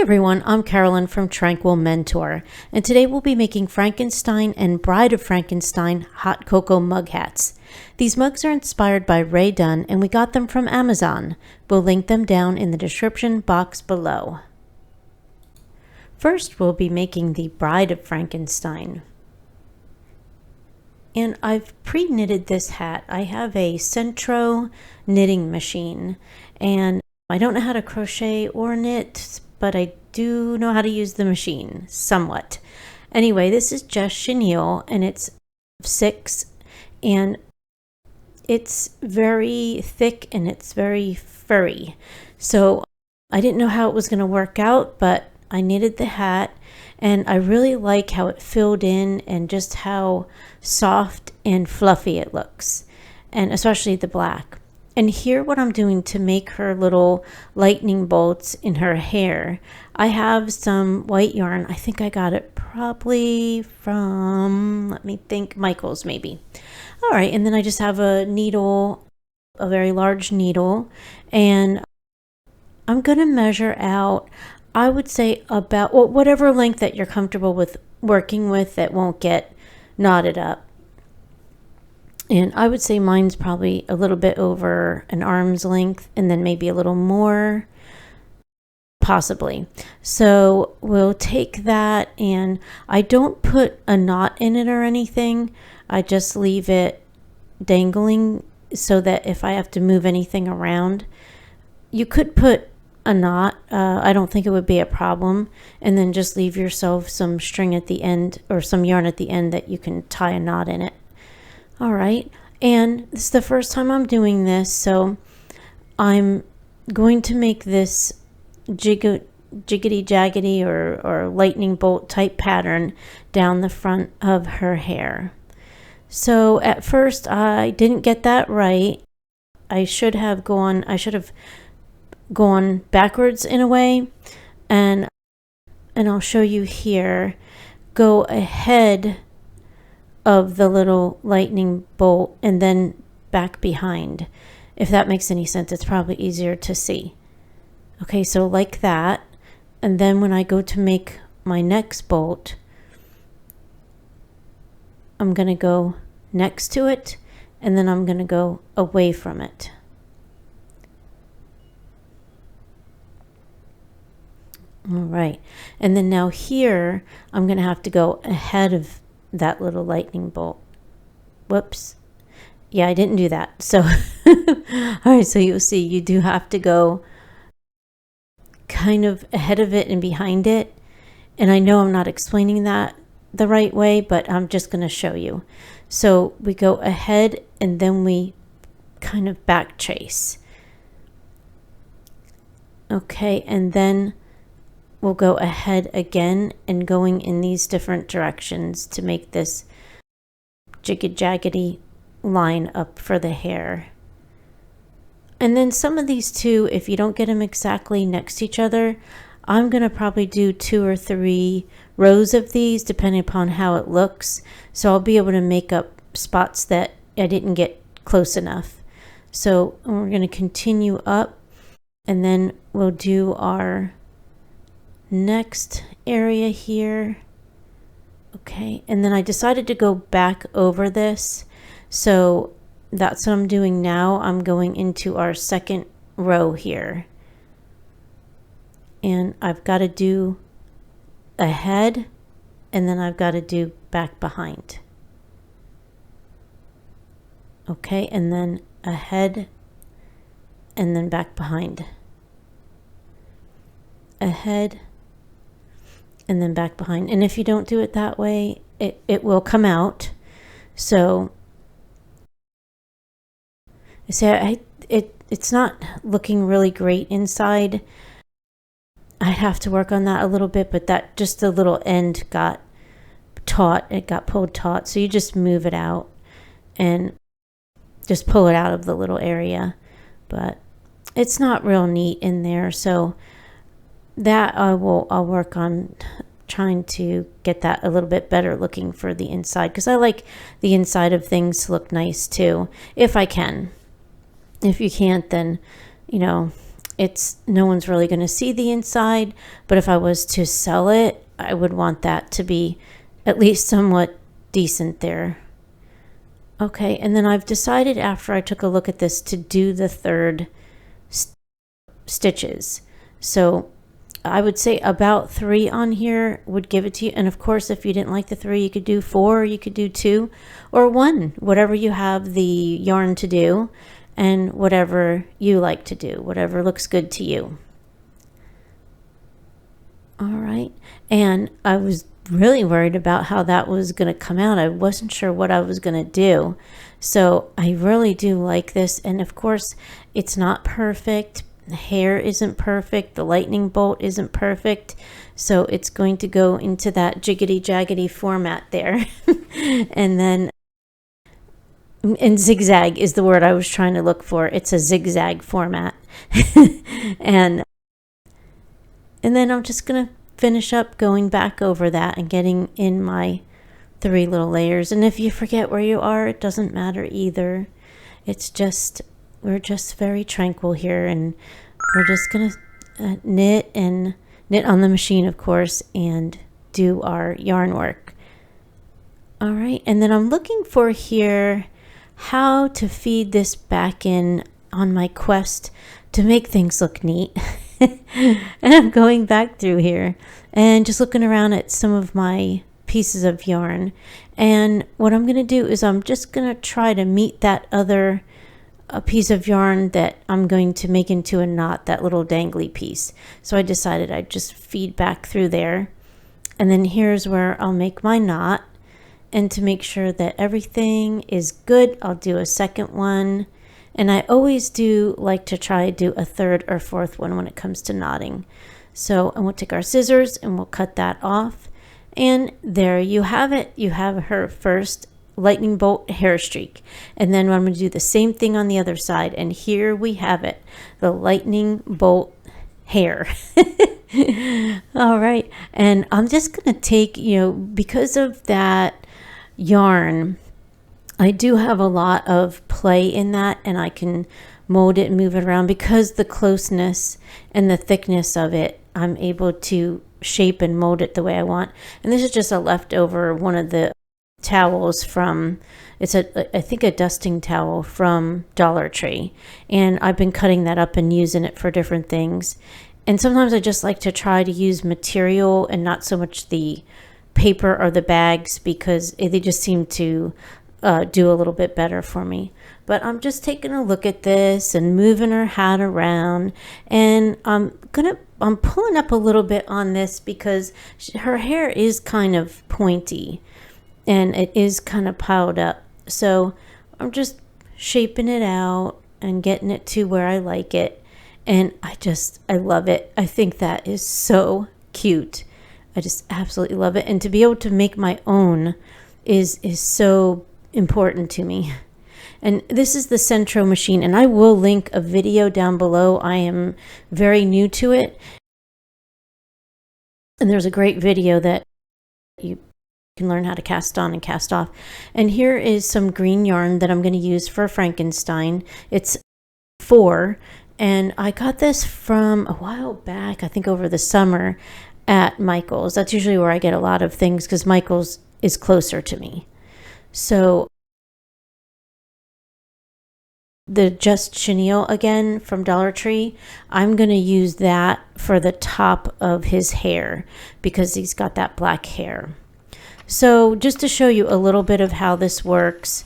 everyone, I'm Carolyn from Tranquil Mentor, and today we'll be making Frankenstein and Bride of Frankenstein hot cocoa mug hats. These mugs are inspired by Dunn, and we got them from Amazon. We'll link them down in the description box below. First, we'll be making the Bride of Frankenstein. And I've pre-knitted this hat. I have a Sentro Knitting Machine, and I don't know how to crochet or knit, but I do know how to use the machine somewhat. Anyway, this is just chenille, and it's 6, and it's very thick and it's very furry. So I didn't know how it was going to work out, but I knitted the hat, and I really like how it filled in and just how soft and fluffy it looks, and especially the black. And here what I'm doing to make her little lightning bolts in her hair, I have some white yarn. I think I got it probably from, let me think, Michael's maybe. All right, and then I just have a needle, a very large needle, and I'm going to measure out, I would say about whatever length that you're comfortable with working with that won't get knotted up. And I would say mine's probably a little bit over an arm's length, and then maybe a little more, possibly. So we'll take that, and I don't put a knot in it or anything. I just leave it dangling so that if I have to move anything around, you could put a knot. I don't think it would be a problem, and then just leave yourself some string at the end or some yarn at the end that you can tie a knot in it. All right, and this is the first time I'm doing this, so I'm going to make this jiggity jaggedy or lightning bolt type pattern down the front of her hair. So at first I didn't get that right. I should have gone backwards in a way, and I'll show you here. Go ahead of the little lightning bolt and then back behind. If that makes any sense, it's probably easier to see. Okay, so like that, and then when I go to make my next bolt, I'm going to go next to it, and then I'm going to go away from it. All right, and then now here I'm going to have to go ahead of that little lightning bolt. Whoops. Yeah, I didn't do that. So all right, so you'll see you do have to go kind of ahead of it and behind it. And I know I'm not explaining that the right way, but I'm just going to show you. So we go ahead, and then we kind of back trace. Okay, and then we'll go ahead again and going in these different directions to make this jaggedy line up for the hair. And then some of these too, if you don't get them exactly next to each other, I'm going to probably do 2 or 3 rows of these depending upon how it looks. So I'll be able to make up spots that I didn't get close enough. So we're going to continue up, and then we'll do our next area here. Okay, and then I decided to go back over this, so that's what I'm doing now. I'm going into our second row here, and I've got to do ahead, and then I've got to do back behind. Okay, and then ahead, and then back behind. Ahead, and then back behind. And if you don't do it that way, it will come out. So it's not looking really great inside. I'd have to work on that a little bit, but that just the little end got taut. It got pulled taut. So you just move it out and just pull it out of the little area. But it's not real neat in there. So that I'll work on trying to get that a little bit better looking for the inside, because I like the inside of things to look nice too, if I can. If you can't, then you know, it's no one's really going to see the inside, but if I was to sell it, I would want that to be at least somewhat decent there. Okay, and then I've decided after I took a look at this to do the third stitches. So I would say about 3 on here would give it to you. And of course, if you didn't like the 3, you could do 4, you could do 2 or 1, whatever you have the yarn to do and whatever you like to do, whatever looks good to you. All right. And I was really worried about how that was going to come out. I wasn't sure what I was going to do. So I really do like this. And of course, it's not perfect. The hair isn't perfect. The lightning bolt isn't perfect. So it's going to go into that jiggity jaggedy format there. And then, and zigzag is the word I was trying to look for. It's a zigzag format. and then I'm just going to finish up going back over that and getting in my 3 little layers. And if you forget where you are, it doesn't matter either. It's just, we're just very tranquil here, and we're just gonna knit on the machine, of course, and do our yarn work. All right, and then I'm looking for here how to feed this back in on my quest to make things look neat. And I'm going back through here and just looking around at some of my pieces of yarn. And what I'm going to do is I'm just going to try to meet that other piece of yarn that I'm going to make into a knot, that little dangly piece. So I decided I'd just feed back through there. And then here's where I'll make my knot. And to make sure that everything is good, I'll do a second one. And I always do like to try to do a 3rd or 4th one when it comes to knotting. So and we'll take our scissors and we'll cut that off. And there you have it. You have her first lightning bolt hair streak. And then I'm going to do the same thing on the other side. And here we have it, the lightning bolt hair. All right. And I'm just going to take, because of that yarn, I do have a lot of play in that, and I can mold it and move it around because the closeness and the thickness of it, I'm able to shape and mold it the way I want. And this is just a leftover one of the towels from, I think a dusting towel from Dollar Tree. And I've been cutting that up and using it for different things. And sometimes I just like to try to use material and not so much the paper or the bags because they just seem to do a little bit better for me. But I'm just taking a look at this and moving her hat around, and I'm pulling up a little bit on this because her hair is kind of pointy and it is kind of piled up. So I'm just shaping it out and getting it to where I like it. And I love it. I think that is so cute. I just absolutely love it. And to be able to make my own is so important to me. And this is the Sentro machine, and I will link a video down below. I am very new to it, and there's a great video that you can learn how to cast on and cast off. And here is some green yarn that I'm going to use for Frankenstein. It's 4, and I got this from a while back, I think over the summer at Michael's. That's usually where I get a lot of things because Michael's is closer to me. So the Just Chenille again from Dollar Tree, I'm going to use that for the top of his hair because he's got that black hair. So just to show you a little bit of how this works,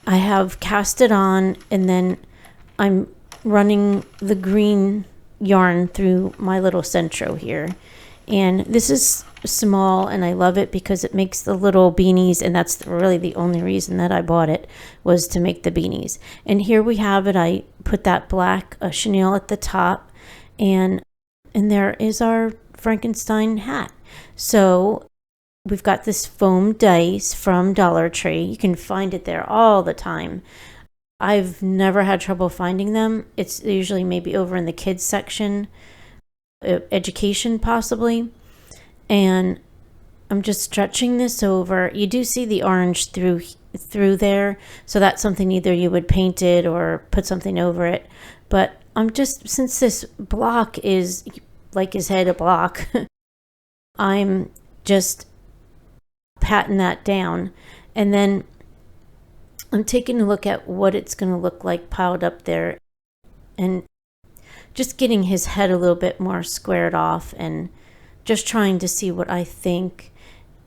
I have cast it on and then I'm running the green yarn through my little Sentro here. And this is small and I love it because it makes the little beanies, and that's really the only reason that I bought it, was to make the beanies. And here we have it. I put that black chenille at the top, and there is our Frankenstein hat. So we've got this foam dice from Dollar Tree. You can find it there all the time. I've never had trouble finding them. It's usually maybe over in the kids section, education possibly. And I'm just stretching this over. You do see the orange through there, so that's something either you would paint it or put something over it. But I'm just, since this block is like his head a block, I'm just patting that down. And then I'm taking a look at what it's going to look like piled up there, and just getting his head a little bit more squared off and just trying to see what I think.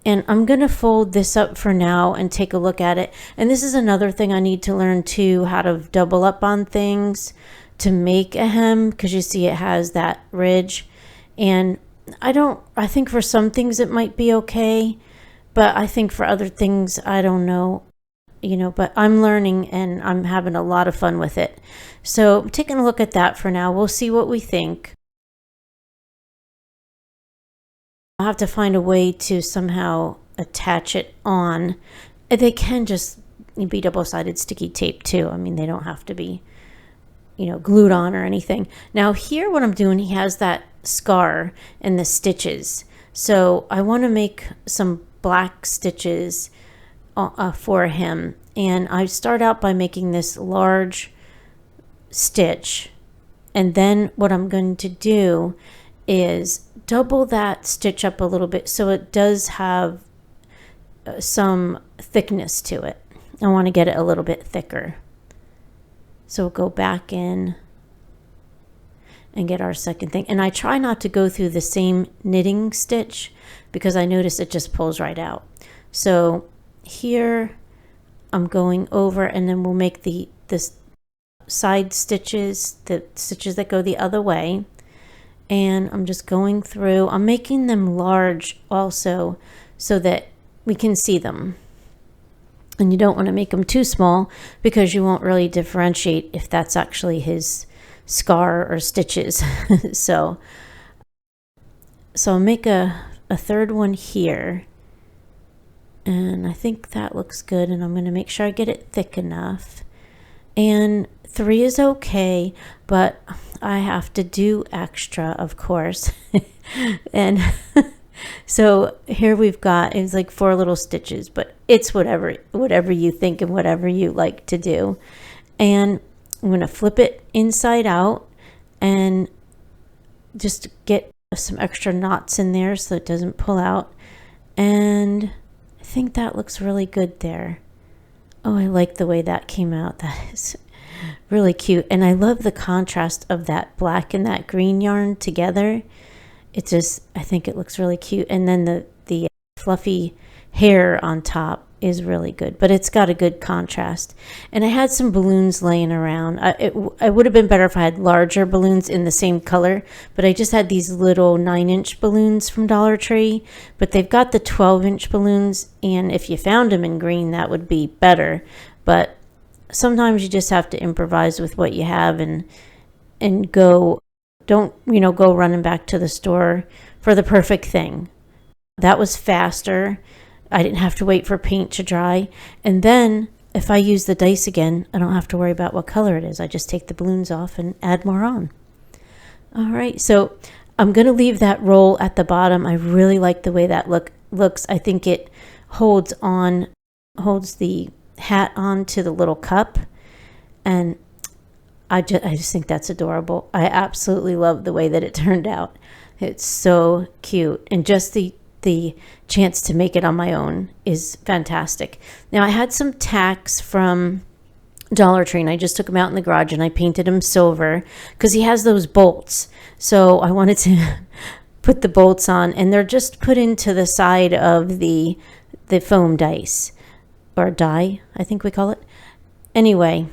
And I'm going to fold this up for now and take a look at it. And this is another thing I need to learn too, how to double up on things to make a hem, because you see it has that ridge. And I think for some things it might be okay, but I think for other things, I don't know, but I'm learning and I'm having a lot of fun with it. So I'm taking a look at that for now. We'll see what we think. I'll have to find a way to somehow attach it on. They can just be double-sided sticky tape too. I mean, they don't have to be, glued on or anything. Now here, what I'm doing, he has that scar and the stitches. So I want to make some black stitches for him. And I start out by making this large stitch. And then what I'm going to do is double that stitch up a little bit so it does have some thickness to it. I want to get it a little bit thicker. So we'll go back in and get our second thing. And I try not to go through the same knitting stitch because I notice it just pulls right out. So here I'm going over, and then we'll make the side stitches, the stitches that go the other way. And I'm just going through. I'm making them large also so that we can see them. And you don't want to make them too small because you won't really differentiate if that's actually his scar or stitches. So I'll make a third one here. And I think that looks good. And I'm going to make sure I get it thick enough. And 3 is okay, but I have to do extra, of course. And so here we've got, it's like 4 little stitches, but it's whatever you think and whatever you like to do. And I'm going to flip it inside out and just get some extra knots in there so it doesn't pull out. And I think that looks really good there. Oh, I like the way that came out. That is really cute. And I love the contrast of that black and that green yarn together. I think it looks really cute. And then the fluffy hair on top is really good, but it's got a good contrast. And I had some balloons laying around. It would have been better if I had larger balloons in the same color, but I just had these little 9-inch balloons from Dollar Tree, but they've got the 12-inch balloons. And if you found them in green, that would be better. But sometimes you just have to improvise with what you have and go. Don't, go running back to the store for the perfect thing. That was faster. I didn't have to wait for paint to dry. And then if I use the dice again, I don't have to worry about what color it is. I just take the balloons off and add more on. All right, so I'm going to leave that roll at the bottom. I really like the way that looks. I think it holds the hat onto the little cup. And I just think that's adorable. I absolutely love the way that it turned out. It's so cute. And just the chance to make it on my own is fantastic. Now, I had some tacks from Dollar Tree, and I just took them out in the garage and I painted them silver because he has those bolts. So I wanted to put the bolts on, and they're just put into the side of the foam dice, or die, I think we call it. Anyway,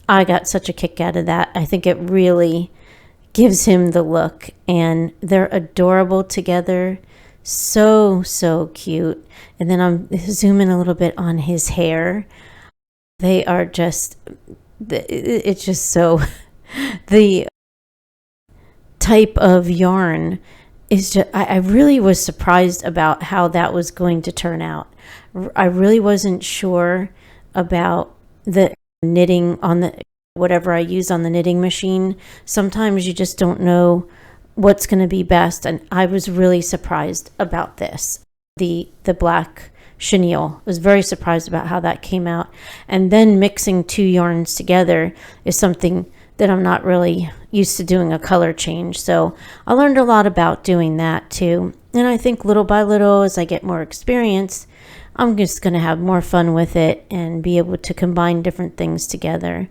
I got such a kick out of that. I think it really gives him the look, and they're adorable together. So cute. And then I'm zooming a little bit on his hair. They are just, it's just so, the type of yarn is just, I really was surprised about how that was going to turn out. I really wasn't sure about the knitting on whatever I use on the knitting machine. Sometimes you just don't know what's going to be best, and I was really surprised about this. The black chenille, I was very surprised about how that came out. And then mixing 2 yarns together is something that I'm not really used to doing a color change. So I learned a lot about doing that too. And I think little by little, as I get more experience, I'm just going to have more fun with it and be able to combine different things together.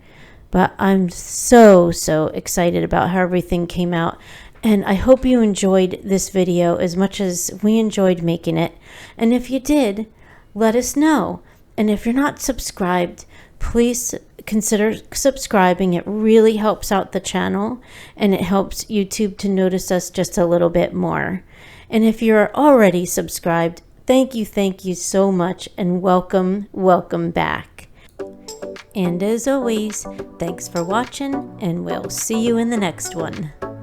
But I'm so excited about how everything came out. And I hope you enjoyed this video as much as we enjoyed making it. And if you did, let us know. And if you're not subscribed, please consider subscribing. It really helps out the channel and it helps YouTube to notice us just a little bit more. And if you're already subscribed, thank you so much, and welcome back. And as always, thanks for watching, and we'll see you in the next one.